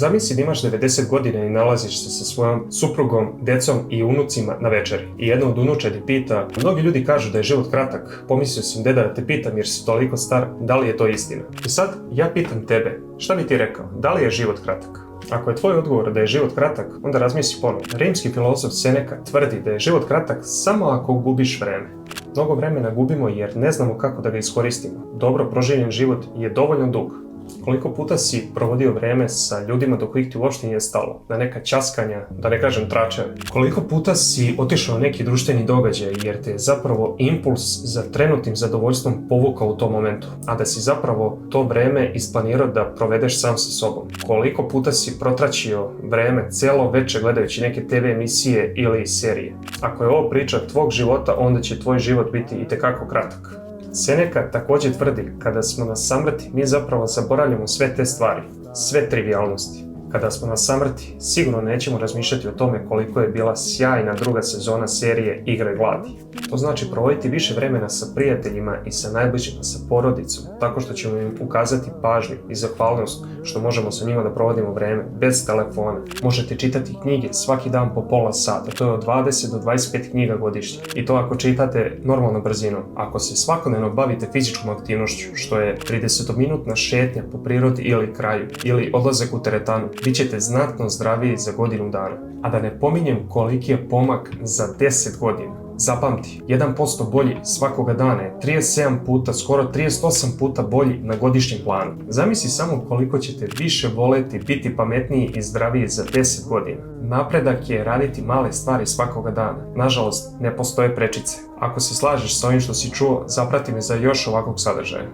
Zamisli da imaš 90 godina i nalaziš se sa svojom suprugom, decom i unucima na večeri. I jedna od unuča ti pita, mnogi ljudi kažu da je život kratak. Pomislio sam deda da te pitam jer si toliko star, da li je to istina? I sad ja pitam tebe, šta bi ti rekao, da li je život kratak? Ako je tvoj odgovor da je život kratak, onda razmisli ponovno. Rimski filozof Seneca tvrdi da je život kratak samo ako gubiš vreme. Mnogo vremena gubimo jer ne znamo kako da ga iskoristimo. Dobro proživljen život je dovoljno dug. Koliko puta si provodio vreme sa ljudima do kojih ti uopšte nije stalo, na neka ćaskanja, da ne kažem tračeve. Koliko puta si otišao na neki društveni događaj jer te je zapravo impuls za trenutnim zadovoljstvom povukao u tom momentu, a da si zapravo to vreme isplanirao da provedeš sam sa sobom. Koliko puta si protračio vreme celo veče gledajući neke TV emisije ili serije. Ako je ovo priča tvog života, onda će tvoj život biti itekako kratak. Seneca također tvrdi, kada smo na samrti, mi zapravo zaboravljamo sve te stvari, sve trivijalnosti. Kada smo na samrti, sigurno nećemo razmišljati o tome koliko je bila sjajna druga sezona serije Igre gladi. To znači provoditi više vremena sa prijateljima i sa najbližima, sa porodicom, tako što ćemo im ukazati pažnju i zahvalnost što možemo sa njima da provodimo vreme bez telefona. Možete čitati knjige svaki dan po pola sata, to je od 20 do 25 knjiga godišnje. I to ako čitate normalnom brzinom. Ako se svakodnevno bavite fizičkom aktivnošću, što je 30-minutna šetnja po prirodi ili kraju, ili odlazak u teretanu, bit ćete znatno zdraviji za godinu dana. A da ne pominjem koliki je pomak za 10 godina. Zapamti, 1% bolji svakoga dana je 37 puta, skoro 38 puta bolji na godišnjem planu. Zamisli samo koliko ćete više voleti biti pametniji i zdraviji za 10 godina. Napredak je raditi male stvari svakoga dana. Nažalost, ne postoje prečice. Ako se slažeš sa ovim što si čuo, zaprati me za još ovakvog sadržaja.